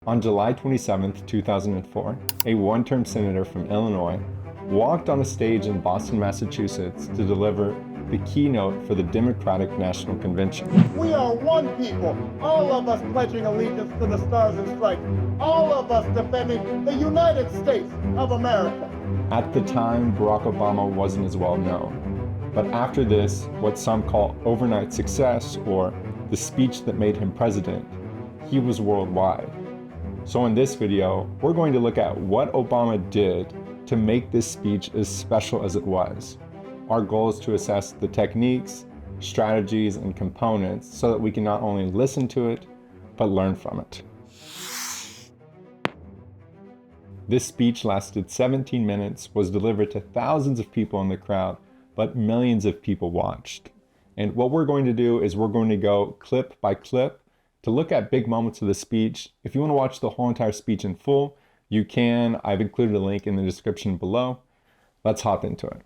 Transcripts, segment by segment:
On July 27, 2004, a one-term senator from Illinois walked on a stage in Boston, Massachusetts to deliver the keynote for the Democratic National Convention. We are one people, all of us pledging allegiance to the Stars and Stripes, all of us defending the United States of America. At the time, Barack Obama wasn't as well known. But after this, what some call overnight success, or the speech that made him president, he was worldwide. So in this video, we're going to look at what Obama did to make this speech as special as it was. Our goal is to assess the techniques, strategies, and components so that we can not only listen to it, but learn from it. This speech lasted 17 minutes, was delivered to thousands of people in the crowd, but millions of people watched. And what we're going to do is we're going to go clip by clip to look at big moments of the speech. If you want to watch the whole entire speech in full, you can. I've included a link in the description below. Let's hop into it.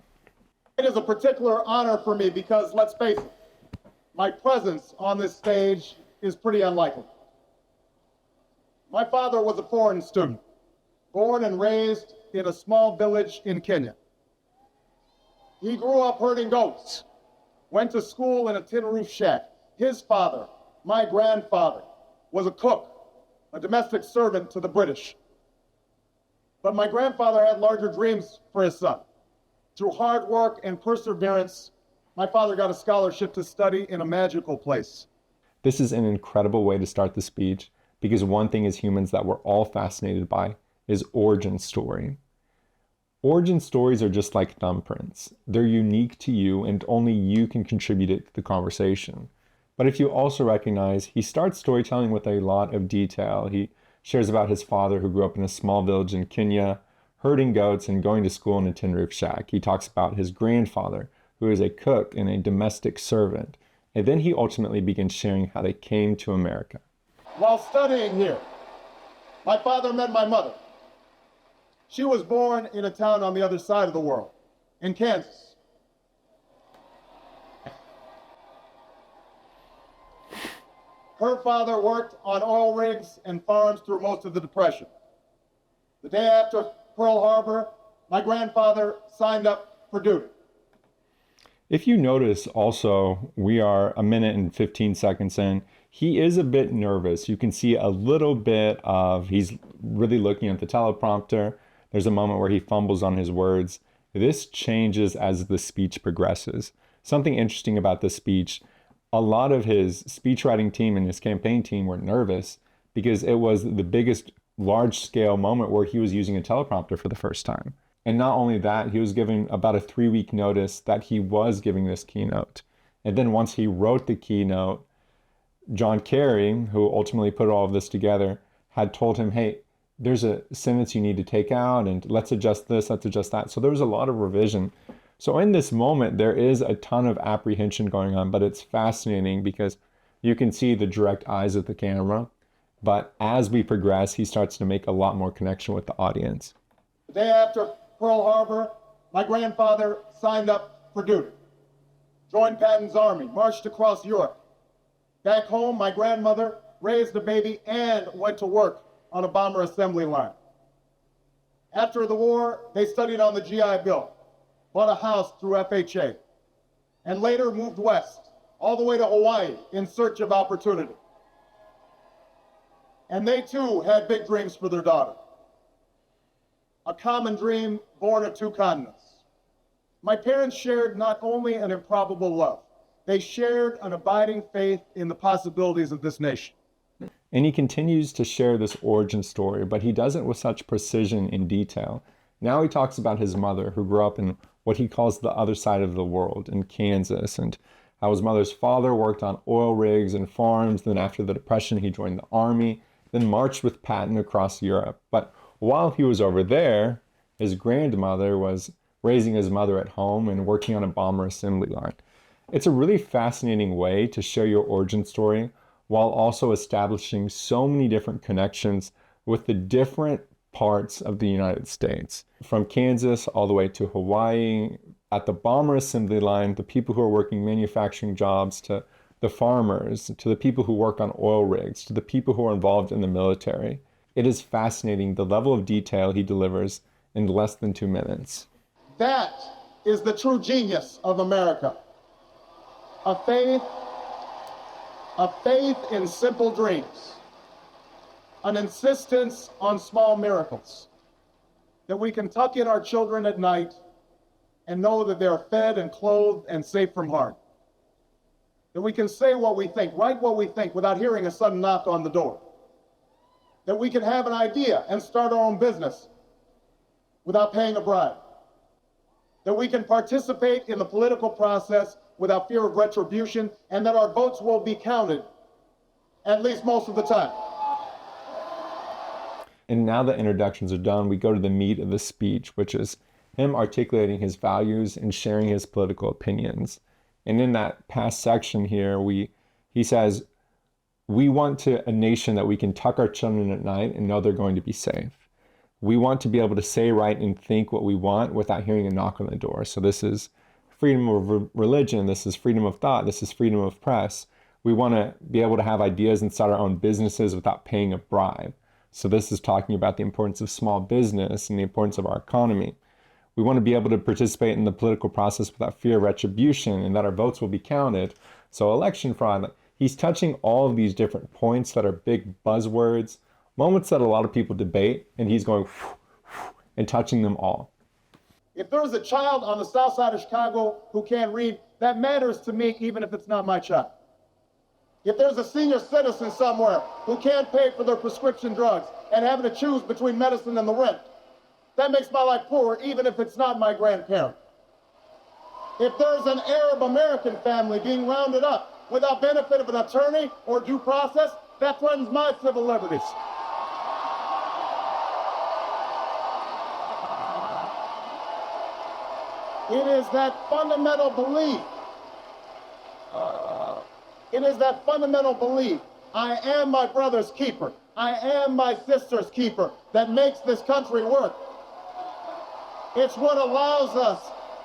It is a particular honor for me because, let's face it, my presence on this stage is pretty unlikely. My father was a foreign student, born and raised in a small village in Kenya. He grew up herding goats, went to school in a tin roof shack. His father, my grandfather, was a cook, a domestic servant to the British. But my grandfather had larger dreams for his son. Through hard work and perseverance, my father got a scholarship to study in a magical place. This is an incredible way to start the speech because one thing as humans that we're all fascinated by is origin story. Origin stories are just like thumbprints. They're unique to you and only you can contribute it to the conversation. But if you also recognize, he starts storytelling with a lot of detail. He shares about his father who grew up in a small village in Kenya, herding goats and going to school in a tin roof shack. He talks about his grandfather, who is a cook and a domestic servant. And then he ultimately begins sharing how they came to America. While studying here, my father met my mother. She was born in a town on the other side of the world, in Kansas. Her father worked on oil rigs and farms through most of the Depression. The day after Pearl Harbor, my grandfather signed up for duty. If you notice also, we are 1 minute and 15 seconds in. He is a bit nervous. You can see a little bit of, he's really looking at the teleprompter. There's a moment where he fumbles on his words. This changes as the speech progresses. Something interesting about this speech, a lot of his speechwriting team and his campaign team were nervous because it was the biggest large-scale moment where he was using a teleprompter for the first time. And not only that, he was given about a 3-week notice that he was giving this keynote. And then once he wrote the keynote, John Kerry, who ultimately put all of this together, had told him, hey, there's a sentence you need to take out, and let's adjust this, let's adjust that. So there was a lot of revision. So in this moment, there is a ton of apprehension going on, but it's fascinating because you can see the direct eyes of the camera. But as we progress, he starts to make a lot more connection with the audience. The day after Pearl Harbor, my grandfather signed up for duty, joined Patton's army, marched across Europe. Back home, my grandmother raised a baby and went to work on a bomber assembly line. After the war, they studied on the GI Bill, bought a house through FHA, and later moved west, all the way to Hawaii in search of opportunity. And they too had big dreams for their daughter. A common dream born of 2 continents. My parents shared not only an improbable love, they shared an abiding faith in the possibilities of this nation. And he continues to share this origin story, but he does it with such precision and detail. Now he talks about his mother, who grew up in what he calls the other side of the world in Kansas, and how his mother's father worked on oil rigs and farms. Then after the Depression, he joined the army, then marched with Patton across Europe. But while he was over there, his grandmother was raising his mother at home and working on a bomber assembly line. It's a really fascinating way to share your origin story while also establishing so many different connections with the different parts of the United States. From Kansas all the way to Hawaii, at the bomber assembly line, the people who are working manufacturing jobs, to the farmers, to the people who work on oil rigs, to the people who are involved in the military. It is fascinating the level of detail he delivers in less than 2 minutes. That is the true genius of America. A faith in simple dreams, an insistence on small miracles, that we can tuck in our children at night and know that they're fed and clothed and safe from harm. That we can say what we think, write what we think without hearing a sudden knock on the door. That we can have an idea and start our own business without paying a bribe. That we can participate in the political process without fear of retribution, and that our votes will be counted, at least most of the time. And now that introductions are done, we go to the meat of the speech, which is him articulating his values and sharing his political opinions. And in that past section here, he says, we want a nation that we can tuck our children at night and know they're going to be safe. We want to be able to say, write, and think what we want without hearing a knock on the door. So this is freedom of religion, this is freedom of thought, this is freedom of press. We want to be able to have ideas and start our own businesses without paying a bribe. So this is talking about the importance of small business and the importance of our economy. We want to be able to participate in the political process without fear of retribution and that our votes will be counted. So election fraud, he's touching all of these different points that are big buzzwords, moments that a lot of people debate, and he's going and touching them all. If there's a child on the south side of Chicago who can't read, that matters to me even if it's not my child. If there's a senior citizen somewhere who can't pay for their prescription drugs and having to choose between medicine and the rent, that makes my life poor even if it's not my grandparent. If there's an Arab American family being rounded up without benefit of an attorney or due process, that threatens my civil liberties. It is that fundamental belief. I am my brother's keeper. I am my sister's keeper that makes this country work. It's what allows us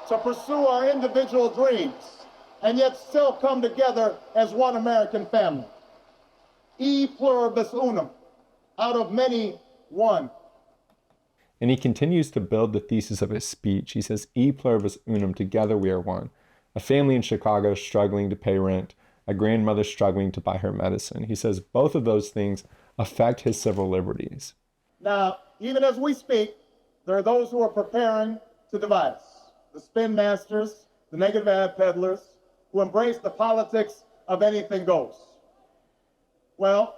to pursue our individual dreams and yet still come together as one American family. E pluribus unum, out of many, one. And he continues to build the thesis of his speech. He says, E pluribus unum, together we are one. A family in Chicago struggling to pay rent, a grandmother struggling to buy her medicine. He says both of those things affect his civil liberties. Now, even as we speak, there are those who are preparing to divide us. The spin masters, the negative ad peddlers, who embrace the politics of anything goes. Well,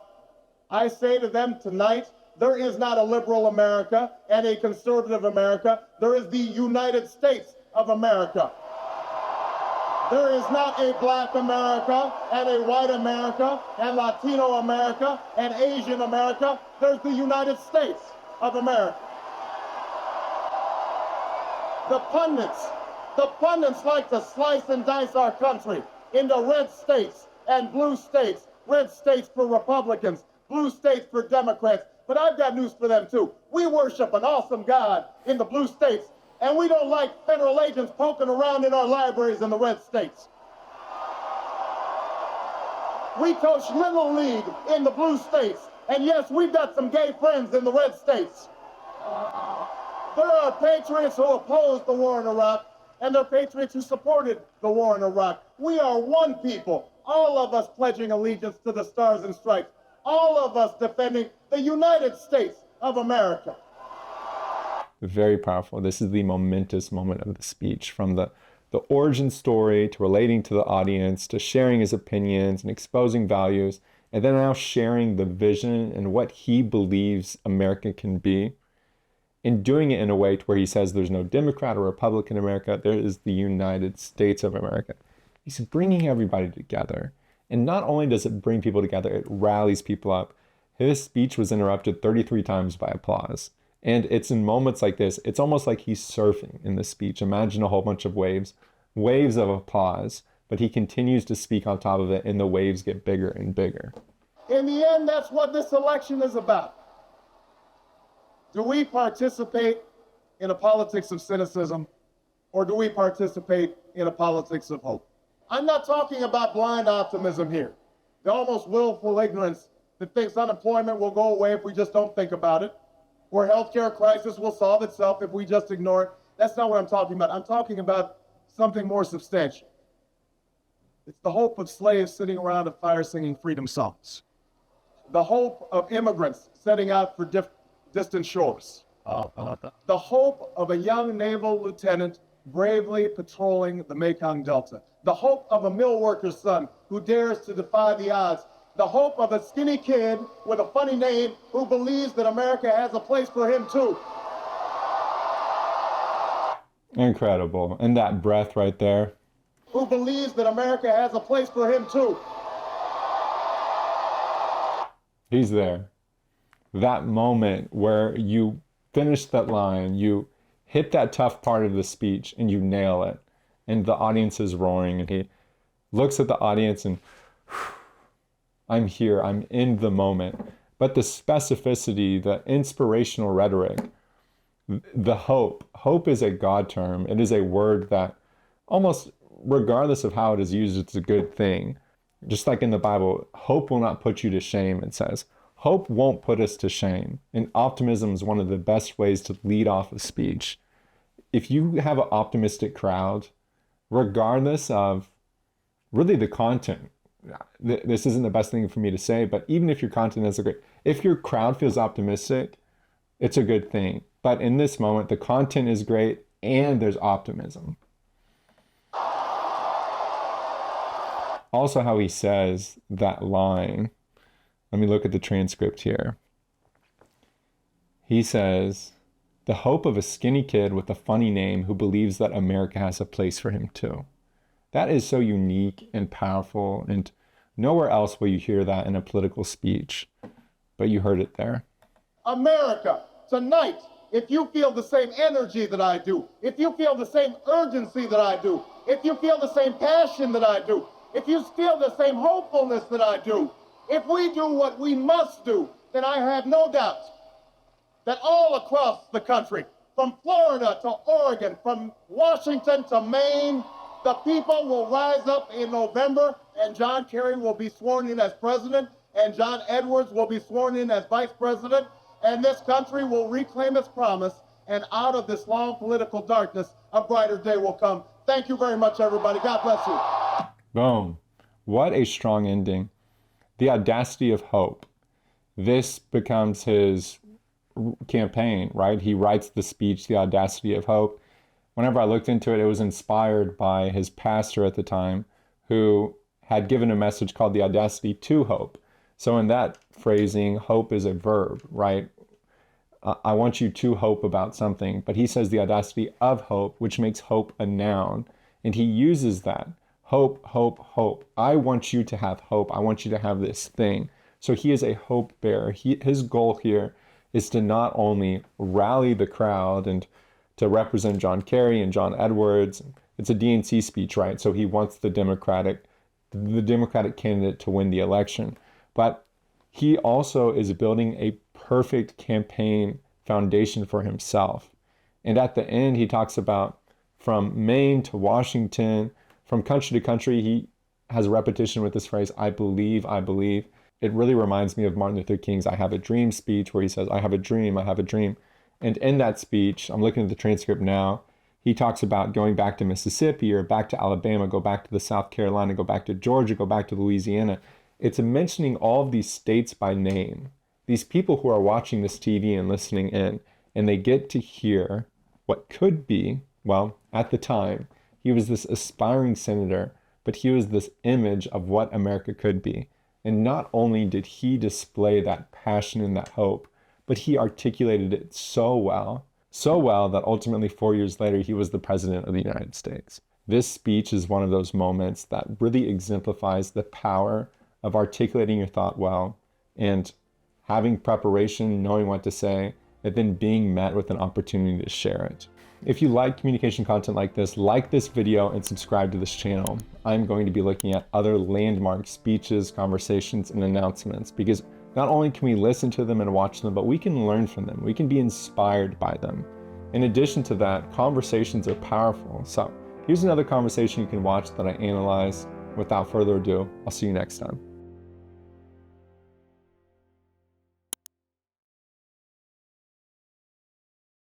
I say to them tonight, there is not a liberal America and a conservative America. There is the United States of America. There is not a black America and a white America and Latino America and Asian America. There's the United States of America. The pundits like to slice and dice our country into red states and blue states. Red states for Republicans, blue states for Democrats. But I've got news for them too. We worship an awesome God in the blue states, and we don't like federal agents poking around in our libraries in the red states. We coach Little League in the blue states, and yes, we've got some gay friends in the red states. There are patriots who opposed the war in Iraq, and there are patriots who supported the war in Iraq. We are one people, all of us pledging allegiance to the Stars and Stripes, all of us defending the United States of America. Very powerful. This is the momentous moment of the speech, from the origin story to relating to the audience to sharing his opinions and exposing values, and then now sharing the vision and what he believes America can be, and doing it in a way to where he says there's no Democrat or Republican America, there is the United States of America. He's bringing everybody together. And not only does it bring people together, it rallies people up. His speech was interrupted 33 times by applause. And it's in moments like this, it's almost like he's surfing in the speech. Imagine a whole bunch of waves of applause, but he continues to speak on top of it, and the waves get bigger and bigger. In the end, that's what this election is about. Do we participate in a politics of cynicism, or do we participate in a politics of hope? I'm not talking about blind optimism here, the almost willful ignorance that thinks unemployment will go away if we just don't think about it, or healthcare crisis will solve itself if we just ignore it. That's not what I'm talking about. I'm talking about something more substantial. It's the hope of slaves sitting around a fire singing freedom songs. The hope of immigrants setting out for distant shores. The hope of a young naval lieutenant bravely patrolling the Mekong Delta. The hope of a mill worker's son who dares to defy the odds. The hope of a skinny kid with a funny name who believes that America has a place for him too. Incredible. And that breath right there. Who believes that America has a place for him too. He's there. That moment where you finish that line, you hit that tough part of the speech and you nail it. And the audience is roaring and he looks at the audience and I'm here, I'm in the moment. But the specificity, the inspirational rhetoric, the hope is a God term. It is a word that almost regardless of how it is used, it's a good thing. Just like in the Bible, hope will not put you to shame, it says. Hope won't put us to shame. And optimism is one of the best ways to lead off a speech. If you have an optimistic crowd, regardless of really the content, this isn't the best thing for me to say, but even if your content is great, if your crowd feels optimistic, it's a good thing. But in this moment, the content is great and there's optimism. Also, how he says that line. Let me look at the transcript here. He says, the hope of a skinny kid with a funny name who believes that America has a place for him too. That is so unique and powerful, and nowhere else will you hear that in a political speech, but you heard it there. America, tonight, if you feel the same energy that I do, if you feel the same urgency that I do, if you feel the same passion that I do, if you feel the same hopefulness that I do, if we do what we must do, then I have no doubt that all across the country, from Florida to Oregon, from Washington to Maine, the people will rise up in November and John Kerry will be sworn in as president and John Edwards will be sworn in as vice president, and this country will reclaim its promise, and out of this long political darkness, a brighter day will come. Thank you very much, everybody. God bless you. Boom. What a strong ending. The audacity of hope. This becomes his campaign, right? He writes the speech, The Audacity of Hope. Whenever I looked into it, it was inspired by his pastor at the time who had given a message called The Audacity to Hope. So in that phrasing, hope is a verb, right? I want you to hope about something, but he says the audacity of hope, which makes hope a noun. And he uses that. Hope, hope, hope. I want you to have hope. I want you to have this thing. So he is a hope bearer. His goal here is to not only rally the crowd and to represent John Kerry and John Edwards. It's a DNC speech, right? So he wants the Democratic candidate to win the election. But he also is building a perfect campaign foundation for himself. And at the end, he talks about from Maine to Washington, from country to country, he has a repetition with this phrase, I believe, I believe. It really reminds me of Martin Luther King's I Have a Dream speech, where he says, I have a dream, I have a dream. And in that speech, I'm looking at the transcript now, he talks about going back to Mississippi or back to Alabama, go back to the South Carolina, go back to Georgia, go back to Louisiana. It's mentioning all of these states by name. These people who are watching this TV and listening in, and they get to hear what could be, well, at the time, he was this aspiring senator, but he was this image of what America could be. And not only did he display that passion and that hope, but he articulated it so well that ultimately 4 years later, he was the president of the United States. This speech is one of those moments that really exemplifies the power of articulating your thought well and having preparation, knowing what to say, and then being met with an opportunity to share it. If you like communication content like this video and subscribe to this channel. I'm going to be looking at other landmark speeches, conversations, and announcements, because not only can we listen to them and watch them, but we can learn from them. We can be inspired by them. In addition to that, conversations are powerful. So here's another conversation you can watch that I analyze. Without further ado, I'll see you next time.